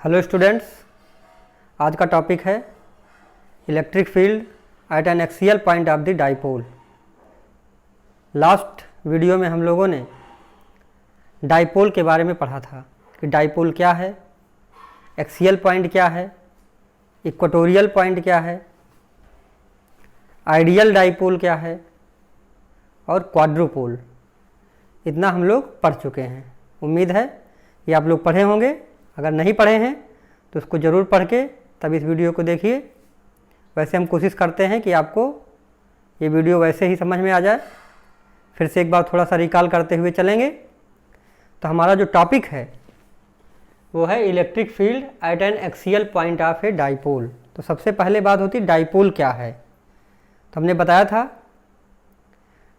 Hello students, आज का topic है electric field at N axial point of the dipole. Last video में हम लोगों ने डाइपोल के बारे में पढ़ा था कि डाइपोल क्या है, एक्सियल पॉइंट क्या है, इक्वेटोरियल पॉइंट क्या है, आइडियल डाइपोल क्या है और क्वाड्रुपोल। इतना हम लोग पढ़ चुके हैं। उम्मीद है कि आप लोग पढ़े होंगे। अगर नहीं पढ़े हैं तो उसको ज़रूर पढ़ के तब इस वीडियो को देखिए। वैसे हम कोशिश करते हैं कि आपको ये वीडियो वैसे ही समझ में आ जाए। फिर से एक बार थोड़ा सा रिकॉल करते हुए चलेंगे। तो हमारा जो टॉपिक है वो है electric field at N axial point of a dipole. तो सबसे पहले बात होती है डाइपोल क्या है। तो हमने बताया था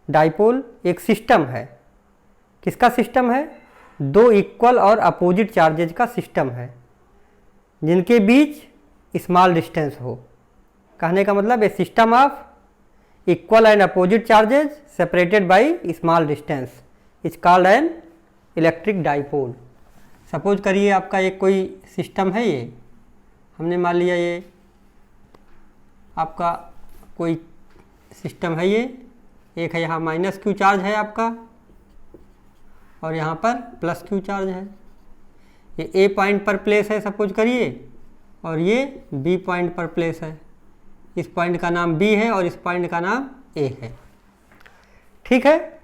डाइपोल एक सिस्टम है। किसका सिस्टम है? दो इक्वल और अपोजिट चार्जेज का सिस्टम है जिनके बीच स्मॉल डिस्टेंस हो। कहने का मतलब a system of equal and opposite charges separated by small distance is called an electric dipole. Suppose करिए आपका एक कोई सिस्टम है, ये हमने मान लिया ये आपका कोई सिस्टम है, ये एक है, यहाँ माइनस क्यू चार्ज है आपका और यहाँ पर प्लस क्यू चार्ज है। ये ए पॉइंट पर प्लेस है सपोज करिए और ये बी पॉइंट पर प्लेस है। इस पॉइंट का नाम बी है और इस पॉइंट का नाम ए है। ठीक है।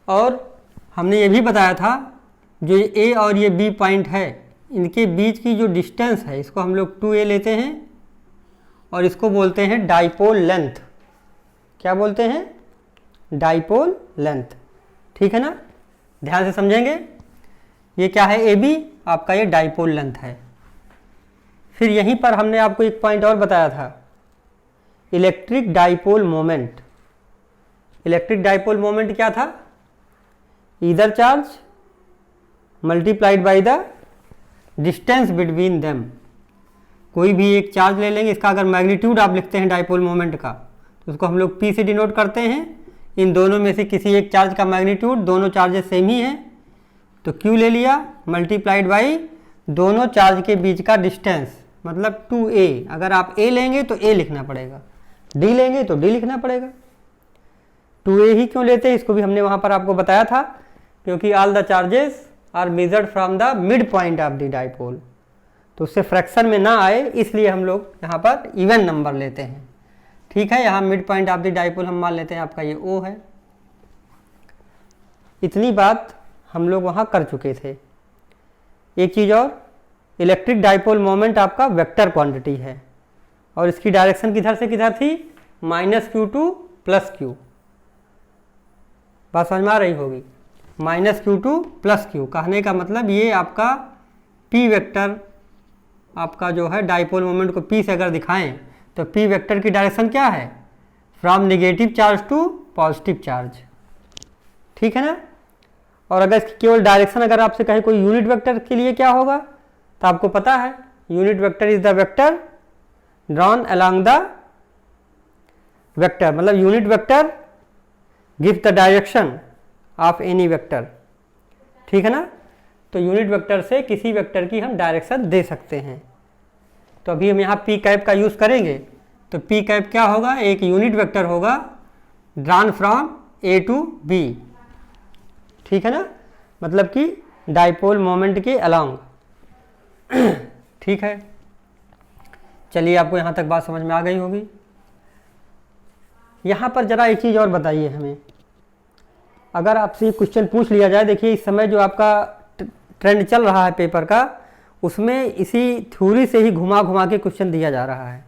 और हमने ये भी बताया था जो ए और ये बी पॉइंट है इनके बीच की जो डिस्टेंस है इसको हम लोग 2a लेते हैं और इसको बोलते हैं डाइपोल लेंथ। क्या बोलते हैं? Dipole length. ठीक है ना, ध्यान से समझेंगे। ये क्या है? ए बी, आपका ये डाइपोल लेंथ है। फिर यहीं पर हमने आपको एक पॉइंट और बताया था, electric dipole moment. Electric dipole moment क्या था? Either charge multiplied by the distance between them. कोई भी एक चार्ज ले लेंगे, इसका अगर मैग्नीट्यूड आप लिखते हैं डाइपोल मोमेंट का तो उसको हम लोग P से डिनोट करते हैं। इन दोनों में से किसी एक चार्ज का मैग्नीट्यूड, दोनों चार्जेस सेम ही हैं तो Q ले लिया मल्टीप्लाइड बाई दोनों चार्ज के बीच का डिस्टेंस, मतलब 2a। अगर आप a लेंगे तो a लिखना पड़ेगा, d लेंगे तो d लिखना पड़ेगा। 2a ही क्यों लेते हैं इसको भी हमने वहाँ पर आपको बताया था, क्योंकि all the charges are measured from the mid point of the dipole. तो उससे फ्रैक्शन में ना आए इसलिए हम लोग यहाँ पर इवन नंबर लेते हैं। ठीक है, यहाँ mid point of the dipole हम मान लेते हैं आपका ये O है। इतनी बात हम लोग वहाँ कर चुके थे। एक चीज़ और, इलेक्ट्रिक डाइपोल मोमेंट आपका वेक्टर क्वांटिटी है और इसकी डायरेक्शन किधर से किधर थी? -q to +q। बात समझ में आ रही होगी। -q टू +q कहने का मतलब ये आपका p वेक्टर, आपका जो है डाइपोल मोमेंट को p से अगर दिखाएं तो p वेक्टर की डायरेक्शन क्या है? From negative charge to positive charge. ठीक है ना। और अगर इसकी केवल डायरेक्शन अगर आपसे कहे कोई यूनिट वेक्टर के लिए क्या होगा तो आपको पता है, unit vector is the vector drawn along the vector, मतलब unit vector give the direction of any vector. ठीक है ना। तो यूनिट वेक्टर से किसी वेक्टर की हम डायरेक्शन दे सकते हैं। तो अभी हम यहाँ पी कैप का यूज़ करेंगे तो पी कैप क्या होगा? एक यूनिट वेक्टर होगा drawn from A to B. ठीक है ना, मतलब कि डाइपोल मोमेंट के अलोंग। ठीक है, चलिए आपको यहाँ तक बात समझ में आ गई होगी। यहाँ पर जरा एक चीज़ और बताइए हमें। अगर आपसे क्वेश्चन पूछ लिया जाए, देखिए इस समय जो आपका ट्रेंड चल रहा है पेपर का, उसमें इसी थ्योरी से ही घुमा घुमा के क्वेश्चन दिया जा रहा है।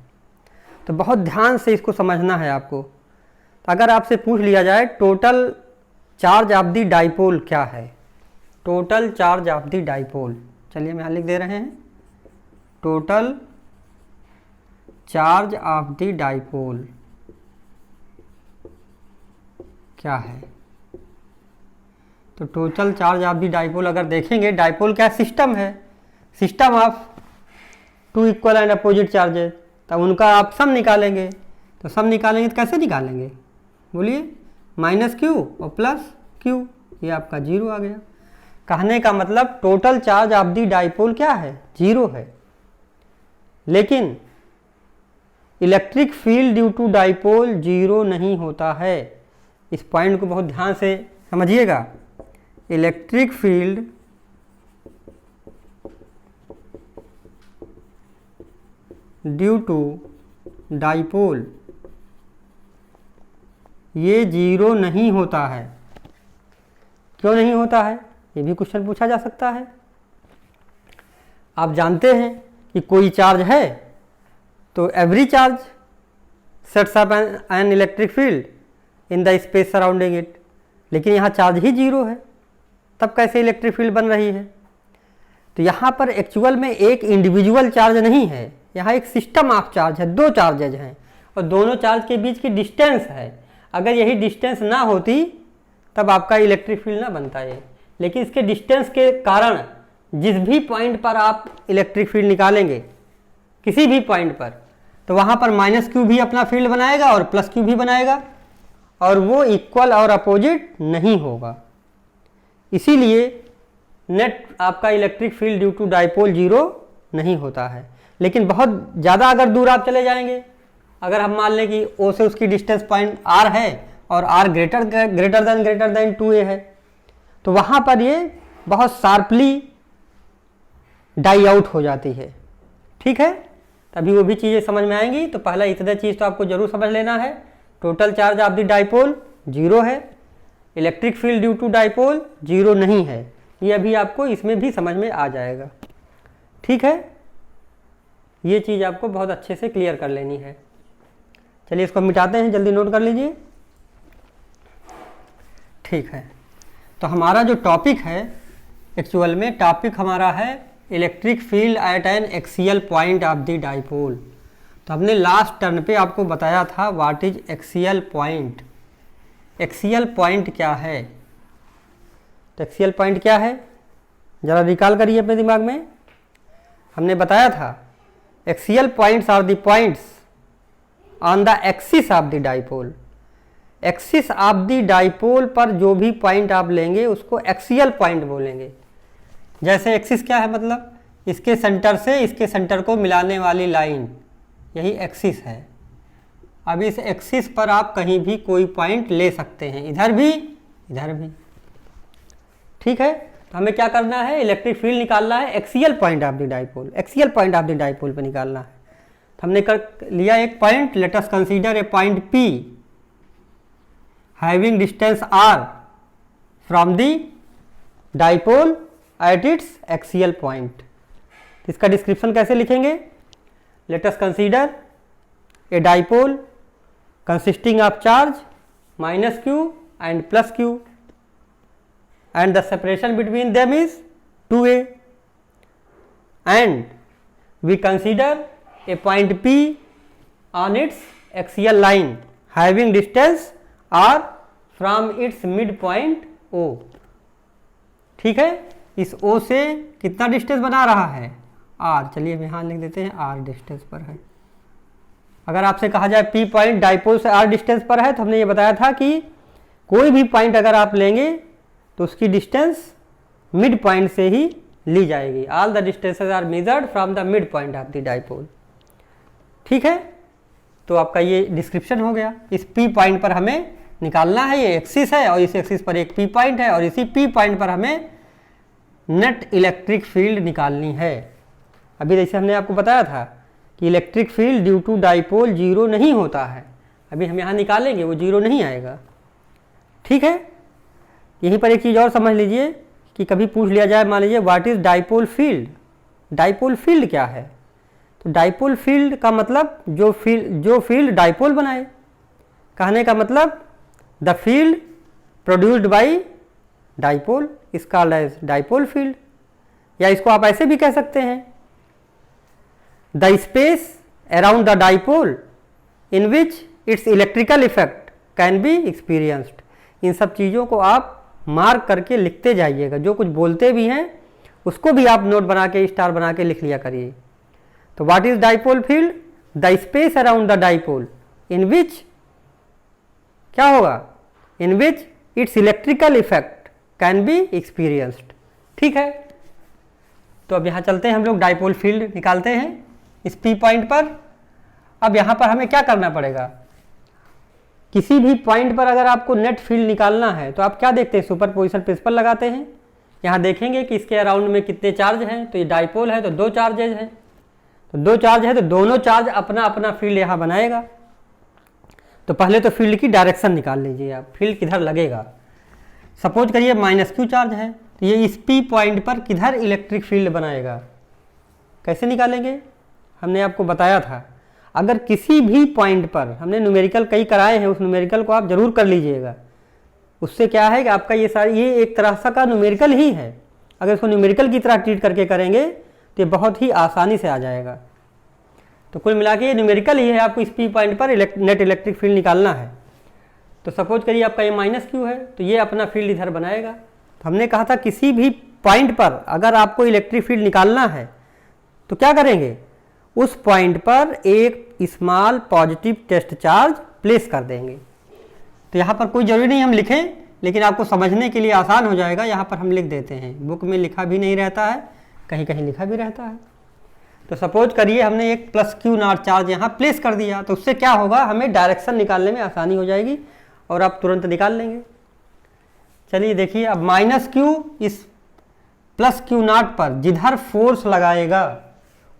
तो बहुत ध्यान से इसको समझना है आपको। तो अगर आपसे पूछ लिया जाए total charge of the dipole क्या है? Total charge of the dipole, चलिए हम यहाँ लिख दे रहे हैं, total charge of the dipole क्या है? तो total charge of the dipole अगर देखेंगे, डाइपोल क्या सिस्टम है, system of two equal and opposite charges. तब उनका आप सम निकालेंगे। तो सम निकालेंगे तो कैसे निकालेंगे? बोलिए। -q और +q, ये आपका 0 आ गया। कहने का मतलब total charge of the dipole क्या है, 0 है। लेकिन electric field due to dipole 0 नहीं होता है। इस पॉइंट को बहुत ध्यान से समझिएगा। Electric field due to dipole ये 0 नहीं होता है। क्यों नहीं होता है, ये भी क्वेश्चन पूछा जा सकता है। आप जानते हैं कि कोई चार्ज है तो every charge sets up an electric field in the space surrounding it, लेकिन यहाँ चार्ज ही 0 है, तब कैसे इलेक्ट्रिक फील्ड बन रही है। तो यहाँ पर एक्चुअल में एक इंडिविजुअल चार्ज नहीं है, यहाँ एक सिस्टम ऑफ चार्ज है, 2 चार्जेज हैं और दोनों चार्ज के बीच की डिस्टेंस है। अगर यही डिस्टेंस ना होती तब आपका इलेक्ट्रिक फील्ड ना बनता है, लेकिन इसके डिस्टेंस के कारण जिस भी पॉइंट पर आप इलेक्ट्रिक फील्ड निकालेंगे, किसी भी पॉइंट पर, तो वहाँ पर -q भी अपना फील्ड बनाएगा और +q भी बनाएगा, और वो इक्वल और अपोजिट नहीं होगा। इसीलिए नेट आपका electric field due to dipole 0 नहीं होता है। लेकिन बहुत ज़्यादा अगर दूर आप चले जाएंगे, अगर हम मान लें कि O से उसकी डिस्टेंस पॉइंट R है और R ग्रेटर देन 2a है, तो वहाँ पर ये बहुत शार्पली डाई आउट हो जाती है। ठीक है, तभी वो भी चीज़ें समझ में आएंगी। तो पहला इतना चीज़ तो आपको जरूर समझ लेना है, total charge of the dipole 0 है, electric field due to dipole 0 नहीं है। ये अभी आपको इसमें भी समझ में आ जाएगा। ठीक है, ये चीज़ आपको बहुत अच्छे से क्लियर कर लेनी है। चलिए इसको मिटाते हैं, जल्दी नोट कर लीजिए। ठीक है, तो हमारा जो टॉपिक है, एक्चुअल में टॉपिक हमारा है electric field at N axial point of the dipole. तो हमने लास्ट टर्न पे आपको बताया था what is axial point. Axial point क्या है, तो एक्सियल पॉइंट क्या है ज़रा रिकॉल करिए अपने दिमाग में। हमने बताया था axial points are the points on the axis of the dipole. Axis of the dipole पर जो भी पॉइंट आप लेंगे उसको एक्सियल पॉइंट बोलेंगे। जैसे एक्सिस क्या है, मतलब इसके सेंटर से इसके सेंटर को मिलाने वाली लाइन, यही एक्सिस है। अब इस एक्सिस पर आप कहीं भी कोई पॉइंट ले सकते हैं, इधर भी इधर भी। ठीक है, तो हमें क्या करना है, इलेक्ट्रिक फील्ड निकालना है axial point of the dipole, axial point of the dipole पर निकालना है। तो हमने कर लिया एक point, let us consider a point P having distance R from the dipole at its axial point. इसका डिस्क्रिप्शन कैसे लिखेंगे, let us consider a dipole consisting of charge -q and +q and the separation between them is 2a, and we consider a point P on its axial line having distance r from its midpoint O। ठीक है, इस O से कितना distance बना रहा है, r। चलिए हम यहाँ लिख देते हैं r डिस्टेंस पर है। अगर आपसे कहा जाए P पॉइंट डाइपोल से r डिस्टेंस पर है, तो हमने ये बताया था कि कोई भी पॉइंट अगर आप लेंगे तो उसकी डिस्टेंस मिड पॉइंट से ही ली जाएगी। All the distances are measured from the mid point of the dipole. ठीक है, तो आपका ये डिस्क्रिप्शन हो गया। इस P पॉइंट पर हमें निकालना है, ये एक्सिस है और इस एक्सिस पर एक P पॉइंट है और इसी P पॉइंट पर हमें नेट इलेक्ट्रिक फील्ड निकालनी है। अभी जैसे हमने आपको बताया था कि electric field due to dipole 0 नहीं होता है, अभी हम यहाँ निकालेंगे वो 0 नहीं आएगा। ठीक है, यहीं पर एक चीज़ और समझ लीजिए कि कभी पूछ लिया जाए, मान लीजिए what is dipole field. Dipole field क्या है, तो डाइपोल फील्ड का मतलब जो फील्ड डाइपोल बनाए। कहने का मतलब the field produced by dipole is called as dipole field, या इसको आप ऐसे भी कह सकते हैं the space around the dipole in which its electrical effect can be experienced. इन सब चीज़ों को आप मार्क करके लिखते जाइएगा, जो कुछ बोलते भी हैं उसको भी आप नोट बना के स्टार बना के लिख लिया करिए। तो what is dipole field, the space around the dipole in which क्या होगा, in which its electrical effect can be experienced. ठीक है, तो अब यहाँ चलते हैं, हम लोग डाइपोल फील्ड निकालते हैं इस P पॉइंट पर। अब यहाँ पर हमें क्या करना पड़ेगा, किसी भी पॉइंट पर अगर आपको नेट फील्ड निकालना है तो आप क्या देखते हैं, सुपरपोजिशन प्रिंसिपल लगाते हैं। यहाँ देखेंगे कि इसके अराउंड में कितने चार्ज हैं, तो ये डाइपोल है तो 2 चार्जेज हैं, तो 2 चार्ज है तो दोनों चार्ज अपना अपना फील्ड यहाँ बनाएगा। तो पहले तो फील्ड की डायरेक्शन निकाल लीजिए आप, फील्ड किधर लगेगा। सपोज करिए -q चार्ज है, तो ये इस P पॉइंट पर किधर इलेक्ट्रिक फील्ड बनाएगा, कैसे निकालेंगे, हमने आपको बताया था। अगर किसी भी पॉइंट पर, हमने न्यूमेरिकल कई कराए हैं, उस न्यूमेरिकल को आप जरूर कर लीजिएगा। उससे क्या है कि आपका ये एक तरह सा का न्यूमेरिकल ही है। अगर इसको न्यूमेरिकल की तरह ट्रीट करके करेंगे तो ये बहुत ही आसानी से आ जाएगा। तो कुल मिला के ये न्यूमेरिकल ही है, आपको इस P पॉइंट पर नेट इलेक्ट्रिक फील्ड निकालना है। तो सपोज करिए आपका ये -q है, तो ये अपना फील्ड इधर बनाएगा। तो हमने कहा था किसी भी पॉइंट पर अगर आपको इलेक्ट्रिक फील्ड निकालना है तो क्या करेंगे, उस पॉइंट पर एक small positive test charge place कर देंगे। तो यहाँ पर कोई ज़रूरी नहीं हम लिखें, लेकिन आपको समझने के लिए आसान हो जाएगा, यहाँ पर हम लिख देते हैं। बुक में लिखा भी नहीं रहता है, कहीं कहीं लिखा भी रहता है। तो सपोज करिए हमने एक +q0 चार्ज यहाँ प्लेस कर दिया, तो उससे क्या होगा, हमें डायरेक्शन निकालने में आसानी हो जाएगी और आप तुरंत निकाल लेंगे। चलिए देखिए, अब -q इस +q0 पर जिधर फोर्स लगाएगा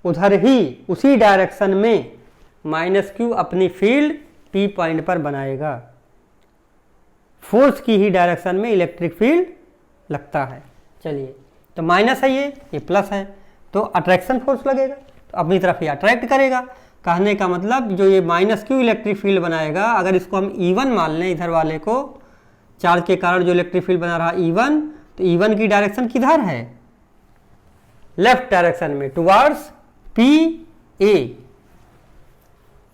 उधर ही उसी डायरेक्शन में -q अपनी फील्ड P पॉइंट पर बनाएगा। फोर्स की ही डायरेक्शन में इलेक्ट्रिक फील्ड लगता है। चलिए, तो माइनस है ये प्लस है, तो अट्रैक्शन फोर्स लगेगा, तो अपनी तरफ ये अट्रैक्ट करेगा। कहने का मतलब जो ये -q इलेक्ट्रिक फील्ड बनाएगा, अगर इसको हम E1 मान लें, इधर वाले को चार्ज के कारण जो इलेक्ट्रिक फील्ड बना रहा E1, तो E1 की डायरेक्शन किधर है, लेफ्ट डायरेक्शन में, टुवर्ड्स PA।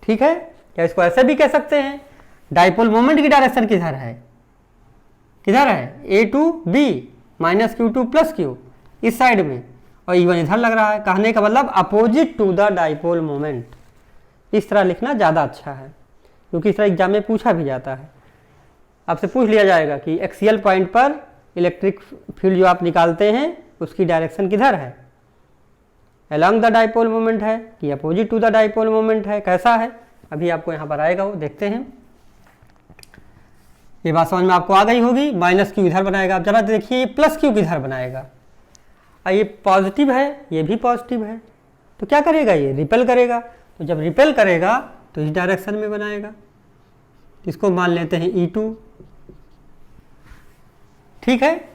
ठीक है, या इसको ऐसे भी कह सकते हैं, डाइपोल मोमेंट की डायरेक्शन किधर है, किधर है, A to B, -q to +q, इस साइड में, और E1 इधर लग रहा है। कहने का मतलब opposite to the dipole moment. इस तरह लिखना ज़्यादा अच्छा है, क्योंकि इस तरह एग्जाम में पूछा भी जाता है। आपसे पूछ लिया जाएगा कि एक्सियल पॉइंट पर इलेक्ट्रिक फील्ड जो आप निकालते हैं उसकी डायरेक्शन किधर है, अलोंग द डाइपोल मोमेंट है कि opposite to the dipole moment है, कैसा है, अभी आपको यहाँ पर आएगा, वो देखते हैं। ये बात समझ में आपको आ गई होगी। -q इधर बनाएगा, अब जरा देखिए ये +q किधर बनाएगा, ये पॉजिटिव है, ये भी पॉजिटिव है, तो क्या करेगा, ये रिपेल करेगा। तो जब रिपेल करेगा तो इस डायरेक्शन में बनाएगा, इसको मान लेते हैं E2। ठीक है,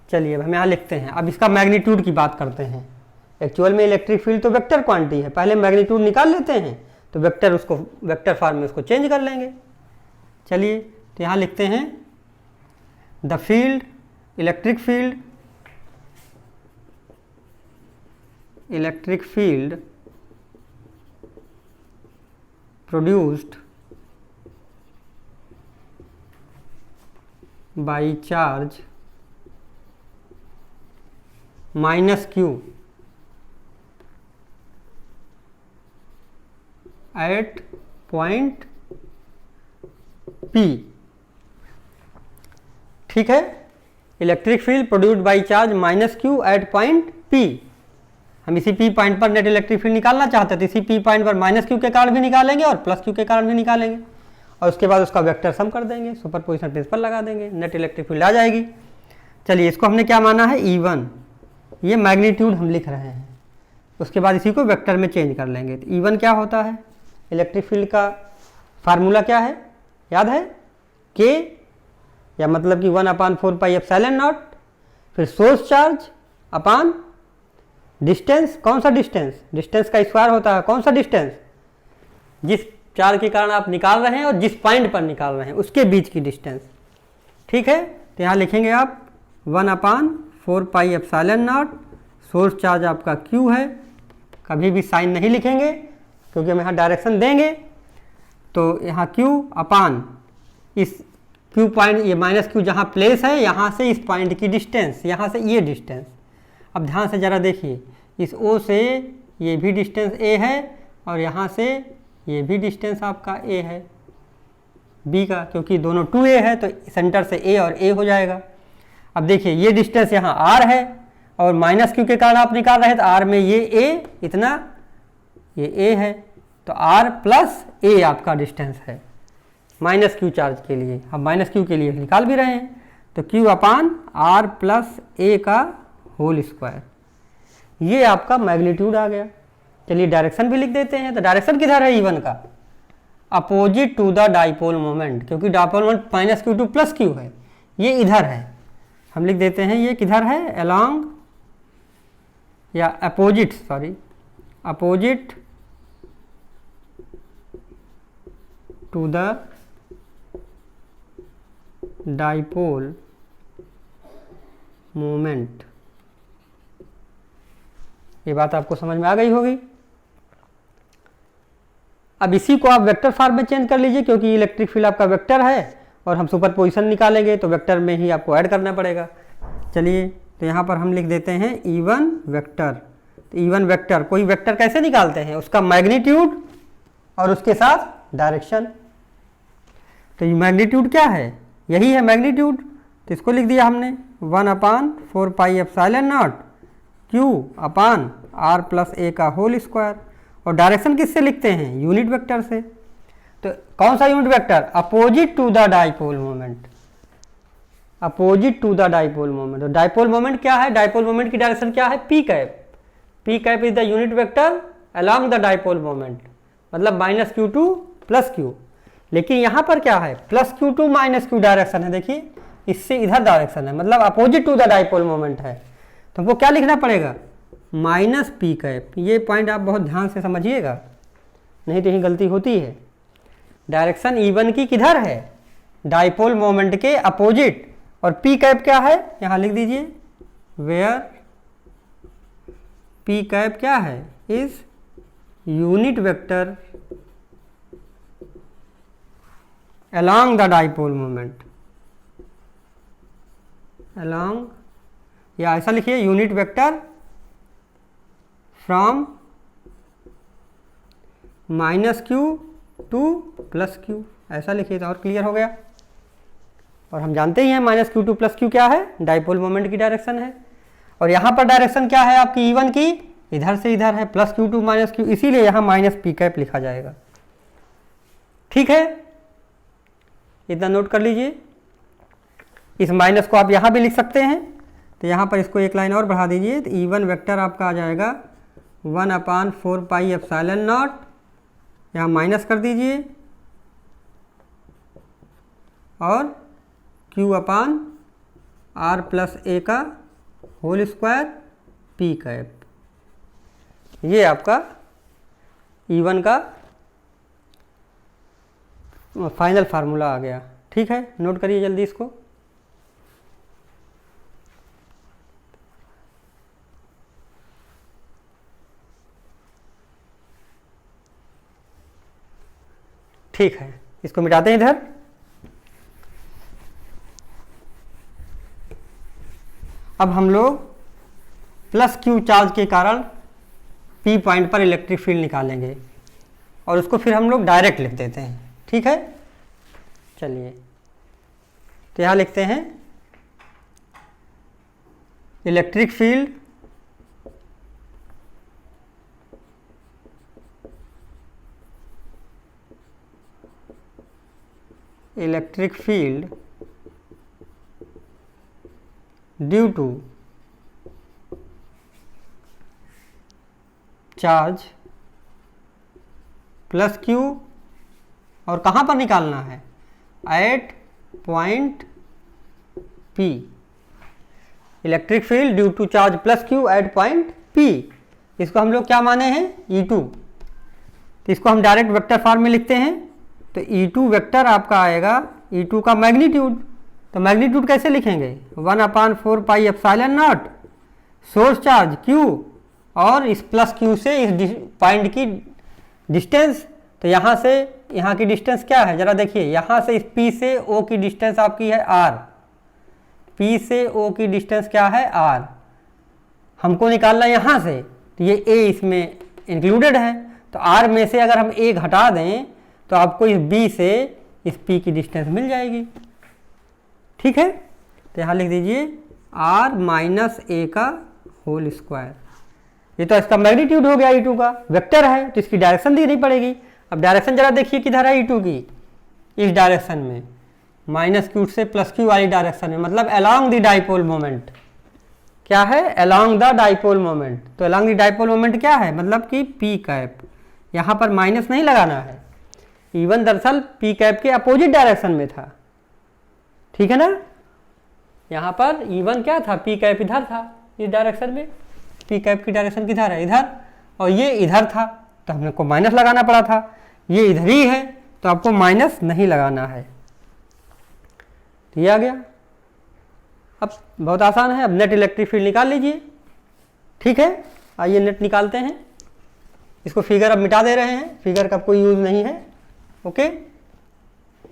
चलिए अब हम यहाँ लिखते हैं। अब इसका मैग्नीट्यूड की बात करते हैं। एक्चुअल में इलेक्ट्रिक फील्ड तो वेक्टर क्वांटिटी है, पहले मैग्नीट्यूड निकाल लेते हैं, तो वेक्टर उसको वेक्टर फॉर्म में उसको चेंज कर लेंगे। चलिए, तो यहाँ लिखते हैं the field, electric field produced by charge -q at point P। ठीक है, electric field produced by charge -q at point P। हम इसी P पॉइंट पर नेट इलेक्ट्रिक फील्ड निकालना चाहते थे, इसी P पॉइंट पर -q के कारण भी निकालेंगे और +q के कारण भी निकालेंगे, और उसके बाद उसका वेक्टर सम कर देंगे, सुपरपोजिशन प्रिंसिपल लगा देंगे, नेट इलेक्ट्रिक फील्ड आ जाएगी। चलिए, इसको हमने क्या माना है, E1, ये मैग्नीट्यूड हम लिख रहे हैं, उसके बाद इसी को वेक्टर में चेंज कर लेंगे। तो E1 क्या होता है, इलेक्ट्रिक फील्ड का फार्मूला क्या है, याद है, K, या मतलब कि 1/4πε0, फिर सोर्स चार्ज अपान डिस्टेंस। कौन सा डिस्टेंस, डिस्टेंस का स्क्वायर होता है, कौन सा डिस्टेंस, जिस चार्ज के कारण आप निकाल रहे हैं और जिस पॉइंट पर निकाल रहे हैं उसके बीच की डिस्टेंस। ठीक है, तो यहाँ लिखेंगे आप 1/4πε0, सोर्स चार्ज आपका Q है, कभी भी साइन नहीं लिखेंगे क्योंकि हम यहाँ डायरेक्शन देंगे। तो यहाँ Q अपान इस Q पॉइंट, ये -q जहाँ प्लेस है, यहाँ से इस पॉइंट की डिस्टेंस, यहाँ से ये डिस्टेंस। अब ध्यान से ज़रा देखिए, इस O से ये भी डिस्टेंस A है और यहाँ से ये भी डिस्टेंस आपका A है B का, क्योंकि दोनों 2A है तो सेंटर से A और A हो जाएगा। अब देखिए ये डिस्टेंस यहाँ r है और माइनस क्यू के कारण आप निकाल रहे हैं तो r में ये a इतना, ये a है, तो r प्लस a आपका डिस्टेंस है माइनस क्यू चार्ज के लिए। हम माइनस क्यू के लिए निकाल भी रहे हैं, तो q upon r plus a का होल स्क्वायर, ये आपका मैग्नीट्यूड आ गया। चलिए डायरेक्शन भी लिख देते हैं। तो डायरेक्शन किधर है E1 का? Opposite to the dipole moment, क्योंकि dipole moment minus q to plus q है, ये इधर है। हम लिख देते हैं ये किधर है, अलोंग या opposite, sorry opposite to the dipole moment. ये बात आपको समझ में आ गई होगी। अब इसी को आप वेक्टर फॉर्म में चेंज कर लीजिए, क्योंकि इलेक्ट्रिक फील्ड आपका वेक्टर है और हम सुपरपोजिशन निकालेंगे तो वेक्टर में ही आपको ऐड करना पड़ेगा। चलिए तो यहाँ पर हम लिख देते हैं E1 वेक्टर। तो E1 वेक्टर, कोई वेक्टर कैसे निकालते हैं, उसका मैग्नीट्यूड और उसके साथ डायरेक्शन। तो ये मैग्नीट्यूड क्या है, यही है मैग्नीट्यूड। तो इसको लिख दिया हमने 1/4 pi epsilon naught Q upon R plus A का होल स्क्वायर। और डायरेक्शन किससे लिखते हैं, यूनिट वेक्टर से। तो कौन सा unit vector, opposite to the dipole moment, opposite to the dipole moment. तो डाइपोल मोमेंट क्या है, डाइपोल मोमेंट की डायरेक्शन क्या है, p cap. P cap is the unit vector along the dipole moment, मतलब minus q to plus q. लेकिन यहाँ पर क्या है, plus Q to minus Q direction है, देखिए इससे इधर डायरेक्शन है, मतलब opposite to the dipole moment है। तो हमको क्या लिखना पड़ेगा, माइनस पी कैप। ये पॉइंट आप बहुत ध्यान से समझिएगा, नहीं तो यही गलती होती है। डायरेक्शन E1 की किधर है, डाइपोल मोमेंट के अपोजिट। और पी कैप क्या है, यहाँ लिख दीजिए, वेयर पी कैप क्या है, is unit vector along the dipole moment, along, या ऐसा लिखिए unit vector from minus q to plus Q, ऐसा लिखिए तो और क्लियर हो गया। और हम जानते ही हैं minus q to plus Q क्या है, डाइपोल मोमेंट की डायरेक्शन है। और यहाँ पर डायरेक्शन क्या है आपकी E1 की, इधर से इधर है, plus Q to minus Q, इसीलिए यहाँ माइनस पी कैप लिखा जाएगा। ठीक है, इतना नोट कर लीजिए। इस माइनस को आप यहाँ भी लिख सकते हैं, तो यहाँ पर इसको एक लाइन और बढ़ा दीजिए। तो E1 वेक्टर आपका आ जाएगा 1/4 पाई एप्सिलॉन नॉट, यहाँ माइनस कर दीजिए, और Q upon R plus A का होल स्क्वायर पी कैप। ये आपका E1 का फाइनल फार्मूला आ गया। ठीक है, नोट करिए जल्दी इसको। ठीक है, इसको मिटाते हैं इधर। अब हम लोग प्लस क्यू चार्ज के कारण पी पॉइंट पर इलेक्ट्रिक फील्ड निकालेंगे, और उसको फिर हम लोग डायरेक्ट लिख देते हैं। ठीक है, चलिए तो यहाँ लिखते हैं electric field due to charge plus Q, और कहाँ पर निकालना है, at point P। Electric field due to charge plus Q at point P, इसको हम लोग क्या माने हैं, E2। तो इसको हम डायरेक्ट वेक्टर फॉर्म में लिखते हैं। तो E2 वेक्टर आपका आएगा, E2 का मैग्नीट्यूड। तो मैग्नीट्यूड कैसे लिखेंगे, 1/4 pi epsilon not source charge Q, और इस प्लस Q से इस पॉइंट की डिस्टेंस। तो यहाँ से यहाँ की डिस्टेंस क्या है, जरा देखिए, यहाँ से इस P से O की डिस्टेंस आपकी है R, P से O की डिस्टेंस क्या है R, हमको निकालना यहाँ से, तो ये A इसमें इंक्लूडेड है। तो R में से अगर हम A घटा दें तो आपको इस B से इस P की डिस्टेंस मिल जाएगी। ठीक है, तो तो यहाँ लिख दीजिए r माइनस ए का होल स्क्वायर। ये तो इसका मैग्नीट्यूड हो गया E2 का, वेक्टर है तो इसकी डायरेक्शन देनी पड़ेगी। अब डायरेक्शन जरा देखिए किधर है E2 की, इस डायरेक्शन में, माइनस q से प्लस q वाली डायरेक्शन में, मतलब अलोंग द डाइपोल मोमेंट। क्या है? Along the dipole moment. तो अलोंग द डाइपोल मोमेंट क्या है? मतलब कि p कैप, यहाँ पर माइनस नहीं लगाना है। E1 दरअसल p कैप के अपोजिट डायरेक्शन में था, ठीक है ना। यहाँ पर E1 क्या था? p कैप इधर था, इस डायरेक्शन में। p कैप की डायरेक्शन किधर है? इधर। और ये इधर था तो हमने को माइनस लगाना पड़ा था। ये इधर ही है तो आपको माइनस नहीं लगाना है। तो ये आ गया। अब बहुत आसान है। अब नेट इलेक्ट्रिक फील्ड निकाल लीजिए, ठीक है। आइए नेट निकालते हैं। इसको फिगर अब मिटा दे रहे हैं, फिगर का कोई यूज नहीं है। ओके,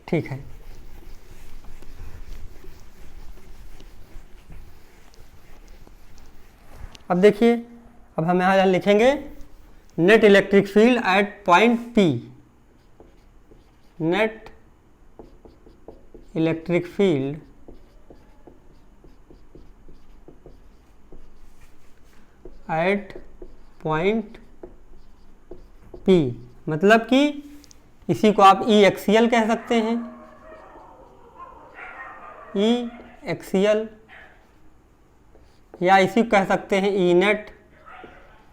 ठीक है। अब देखिए, अब हम यहाँ लिखेंगे net electric field at point P। Net electric field at point P, मतलब कि इसी को आप ई एक्सियल कह सकते हैं, ई एक्सियल, या इसी को कह सकते हैं ई नेट,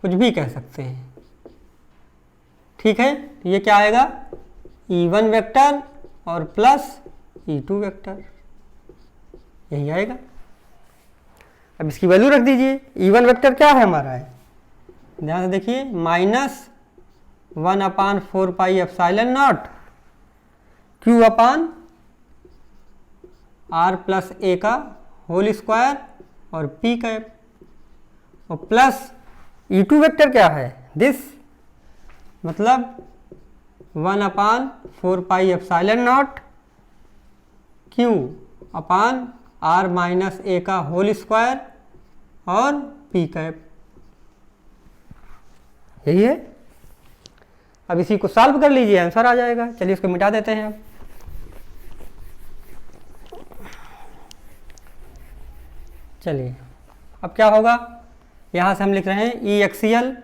कुछ भी कह सकते हैं, ठीक है। ये क्या आएगा? E1 वेक्टर और प्लस E2 वेक्टर, यही आएगा। अब इसकी वैल्यू रख दीजिए। E1 वेक्टर क्या है हमारा? है, ध्यान से देखिए, minus 1/4 pi epsilon naught Q upon R plus a का होल स्क्वायर और P कैप, और प्लस E2 वेक्टर क्या है? दिस, मतलब 1/4 pi epsilon naught Q upon R minus a का होल स्क्वायर और P कैप, यही है। अब इसी को सॉल्व कर लीजिए, आंसर आ जाएगा। चलिए इसको मिटा देते हैं। अब चलिए, अब क्या होगा? यहाँ से हम लिख रहे हैं ई एक्सियल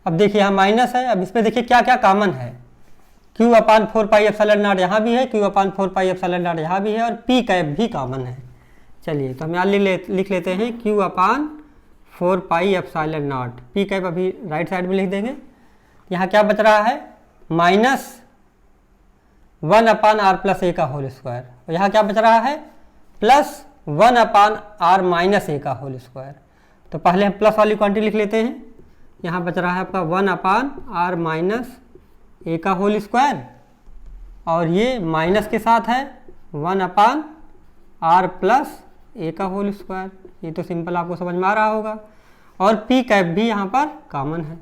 अब देखिए यहाँ माइनस है। अब इसमें देखिए क्या क्या कॉमन है। Q/4 पाई एप्सिलॉन नॉट यहाँ भी है, Q/4 पाई एप्सिलॉन नॉट यहाँ भी है, और P कैप भी कॉमन है। चलिए तो हम यहाँ लिख लेते हैं Q/4 pi epsilon not. P cap अभी राइट साइड में लिख देंगे। यहाँ क्या बच रहा है? माइनस 1/r प्लस ए का होल स्क्वायर, और यहाँ क्या बच रहा है? प्लस 1/r माइनस ए का होल स्क्वायर। तो पहले हम प्लस वाली क्वांटिटी लिख लेते हैं। यहाँ बच रहा है आपका 1/r माइनस ए का होल स्क्वायर, और ये माइनस के साथ है 1/r प्लस ए का होल स्क्वायर। ये तो सिंपल आपको समझ में आ रहा होगा। और P कैप भी यहाँ पर कॉमन है,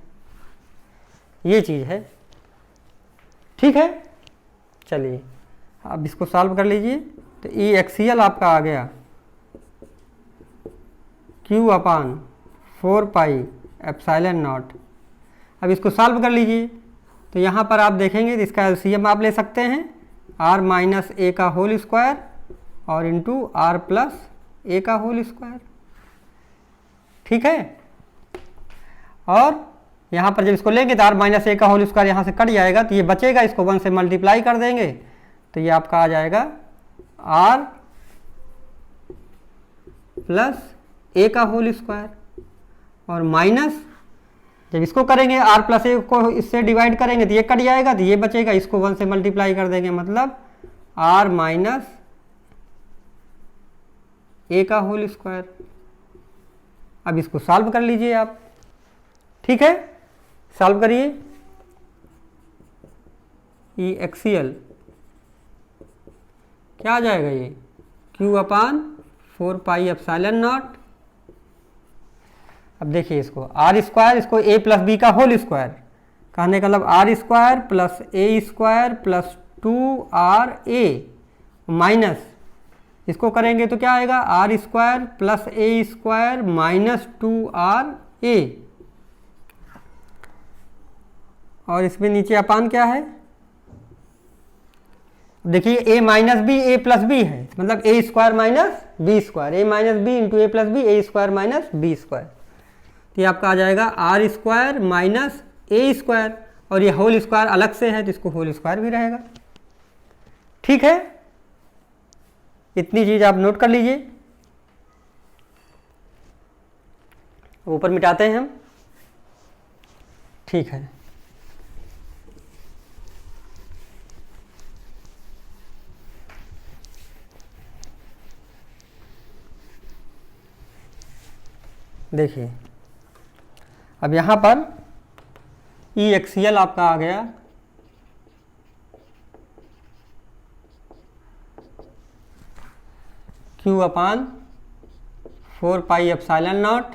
ये चीज़ है, ठीक है। चलिए अब इसको सॉल्व कर लीजिए। तो ई एक्सियल आपका आ गया Q/4 पाई एप्सिलॉन नॉट। अब इसको सॉल्व कर लीजिए। तो यहाँ पर आप देखेंगे तो इसका एलसीएम आप ले सकते हैं, r माइनस ए का होल स्क्वायर और इंटू r प्लस ए का होल स्क्वायर, ठीक है। और यहाँ पर जब इसको लेंगे तो r माइनस ए का होल स्क्वायर यहाँ से कट जाएगा, तो ये बचेगा, इसको 1 से मल्टीप्लाई कर देंगे तो ये आपका आ जाएगा r प्लस ए का होल स्क्वायर, और माइनस जब इसको करेंगे r प्लस ए को इससे डिवाइड करेंगे तो ये कट जाएगा, तो ये बचेगा, इसको 1 से मल्टीप्लाई कर देंगे, मतलब r माइनस ए का होल स्क्वायर। अब इसको सॉल्व कर लीजिए आप, ठीक है। सॉल्व करिए। ई एक्सियल क्या आ जाएगा? ये Q/4 पाई एप्सिलॉन नॉट। अब देखिए इसको आर स्क्वायर, इसको ए प्लस बी का होल स्क्वायर, कहने का मतलब R square plus A square plus 2RA minus इसको करेंगे तो क्या आएगा? R square plus A square minus 2RA, और इसमें नीचे अपान क्या है? देखिए A minus B A plus B है, मतलब A square minus B square, A minus B into A plus B, A square minus B square. तो ये आपका आ जाएगा are square minus A square, और ये होल स्क्वायर अलग से है तो इसको होल स्क्वायर भी रहेगा। ठीक है, इतनी चीज आप नोट कर लीजिए। ऊपर मिटाते हैं हम। ठीक है, देखिए अब यहाँ पर ई एक्सीएल आपका आ गया Q upon 4 pi epsilon not.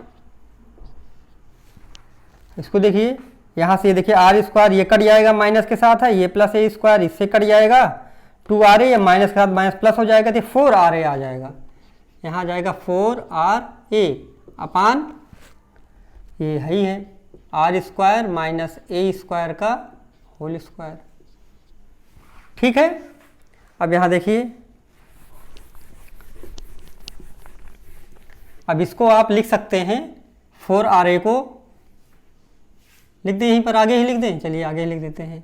इसको देखिए यहाँ से, ये देखिए आर स्क्वायर ये कट जाएगा, माइनस के साथ है, ये प्लस ए स्क्वायर इससे कट जाएगा, 2 RA, या माइनस के साथ माइनस प्लस हो जाएगा तो 4 RA आ जाएगा। यहाँ आ जाएगा 4 RA अपान ये ही है R square minus A square का होल स्क्वायर। ठीक है, अब यहाँ देखिए, अब इसको आप लिख सकते हैं 4 RA को लिख दें, यहीं पर आगे ही लिख दें। चलिए आगे ही लिख देते हैं,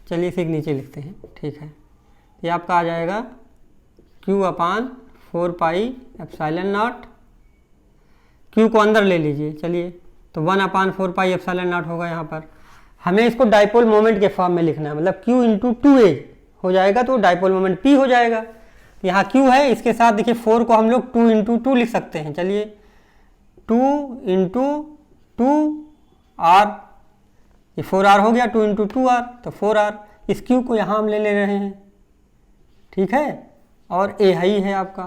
चलिए इसे नीचे लिखते हैं। ठीक है, ये आपका आ जाएगा Q अपान 4 पाई एप्सिलॉन नॉट। Q को अंदर ले लीजिए, चलिए तो 1 अपान 4 पाई एप्सिलॉन नॉट होगा। यहाँ पर हमें इसको डाइपोल मोमेंट के फॉर्म में लिखना है, मतलब Q इंटू 2A हो जाएगा तो डाइपोल मोमेंट P हो जाएगा। यहाँ Q है, इसके साथ देखिए 4 को हम लोग 2 इंटू 2 लिख सकते हैं। चलिए 2 इंटू 2R, ये 4R हो गया, 2 इंटू 2R तो 4R। इस Q को यहाँ हम ले रहे हैं। ठीक है, और A ही है आपका,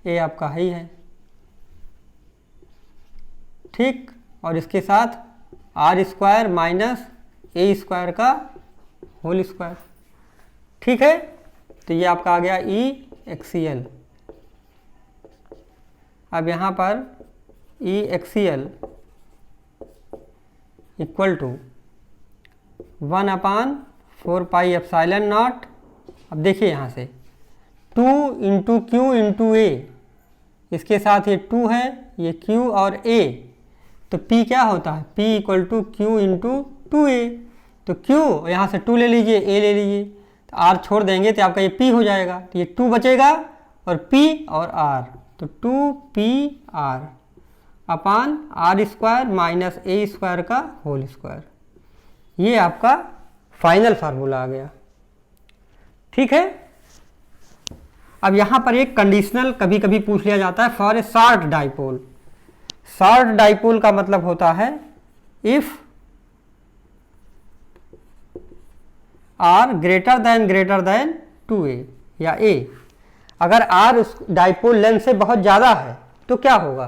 A आपका ही है। ठीक, और इसके साथ R square minus A square का होल स्क्वायर। ठीक है, तो ये आपका आ गया ई एक्सीएल। अब यहाँ पर E axial equal to 1 upon 4 pi epsilon naught. अब देखिए यहाँ से 2 इंटू क्यू इंटू ए, इसके साथ ये 2 है, ये Q और A, तो P क्या होता है, P equal to Q into 2A। तो Q यहाँ से 2 ले लीजिए, A ले लीजिए, तो R छोड़ देंगे तो आपका ये P हो जाएगा, तो ये 2 बचेगा और P और R, तो 2PR upon R square minus A square का होल स्क्वायर। ये आपका फाइनल फार्मूला आ गया। ठीक है, अब यहाँ पर एक कंडीशनल कभी कभी पूछ लिया जाता है for a short dipole. Short dipole का मतलब होता है if are greater than 2A या A, अगर आर उस डाइपोल लेंथ से बहुत ज़्यादा है तो क्या होगा,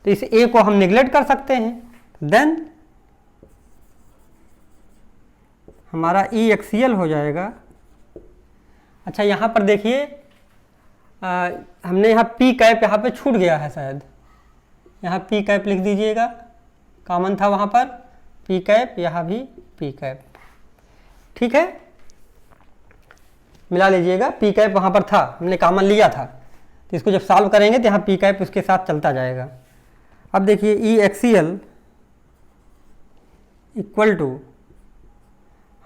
तो इस A को हम निगलेक्ट कर सकते हैं। देन हमारा ई एक्सीएल हो जाएगा। अच्छा, यहाँ पर देखिए हमने यहाँ पी कैप यहाँ पे छूट गया है, शायद यहाँ पी कैप लिख दीजिएगा, कॉमन था वहाँ पर पी कैप, यहाँ भी पी कैप। ठीक है, मिला लीजिएगा, पी कैप वहाँ पर था, हमने कॉमन लिया था, तो इसको जब सॉल्व करेंगे तो यहाँ पी कैप उसके साथ चलता जाएगा। अब देखिए ई एक्सीएल इक्वल टू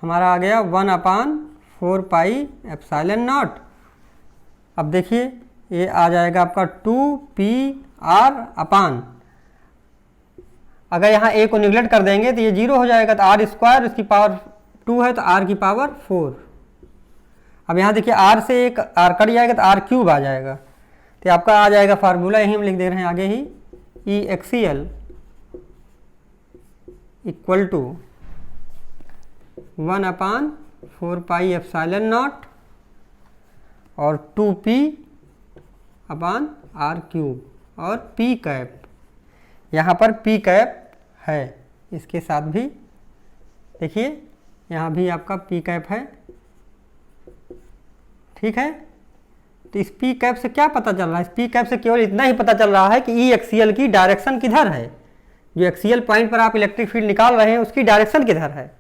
हमारा आ गया 1 अपान 4 पाई एप्सिलॉन नॉट। अब देखिए ये आ जाएगा आपका 2PR अपान, अगर यहाँ A को निगलेक्ट कर देंगे तो ये 0 हो जाएगा, तो आर स्क्वायर उसकी पावर 2 है तो R की पावर 4। अब यहाँ देखिए R से एक R कट जाएगा तो R क्यूब आ जाएगा, तो आपका आ जाएगा फार्मूला, यही हम लिख दे रहे हैं आगे ही, E axial equal to 1 upon 4 pi epsilon naught और 2P अपान R क्यूब और P कैप। यहाँ पर P कैप है, इसके साथ भी देखिए यहाँ भी आपका P कैप है। ठीक है, तो इस P कैप से क्या पता चल रहा है, इस P कैप से केवल इतना ही पता चल रहा है कि ई एक्सीएल की डायरेक्शन किधर है, जो एक्सीएल पॉइंट पर आप इलेक्ट्रिक फील्ड निकाल रहे हैं उसकी डायरेक्शन किधर है।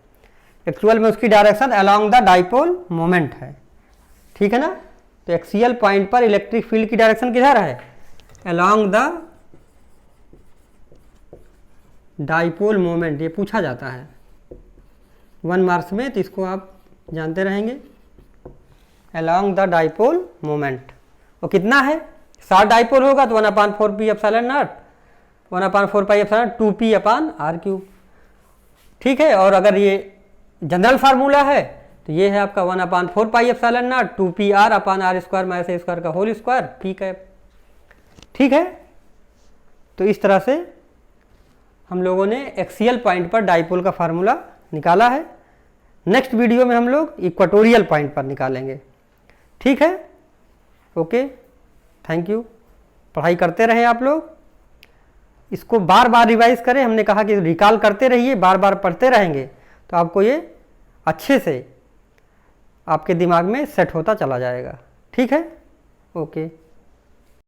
एक्चुअल में उसकी direction along the dipole moment है, ठीक है ना। तो एक्सियल पॉइंट पर इलेक्ट्रिक फील्ड की डायरेक्शन किधर है, अलोंग द डाइपोल मोमेंट। ये पूछा जाता है 1 मार्क्स में, तो इसको आप जानते रहेंगे, अलोंग द डाइपोल मोमेंट। और कितना है, 60 डाइपोल होगा तो 1/4 P epsilon not, 1/4 pi epsilon 2p upon r cube, ठीक है। और अगर ये जनरल फार्मूला है तो ये है आपका 1/4 pi epsilon not 2pr upon r square minus a square का होल स्क्वायर p कैप, ठीक है। तो इस तरह से हम लोगों ने एक्सियल पॉइंट पर डाइपोल का फार्मूला निकाला है। नेक्स्ट वीडियो में हम लोग इक्वेटोरियल पॉइंट पर निकालेंगे, ठीक है। Okay, thank you. पढ़ाई करते रहें आप लोग, इसको बार बार रिवाइज करें। हमने कहा कि रिकॉल करते रहिए, बार बार पढ़ते रहेंगे तो आपको ये अच्छे से आपके दिमाग में सेट होता चला जाएगा, ठीक है। ओके।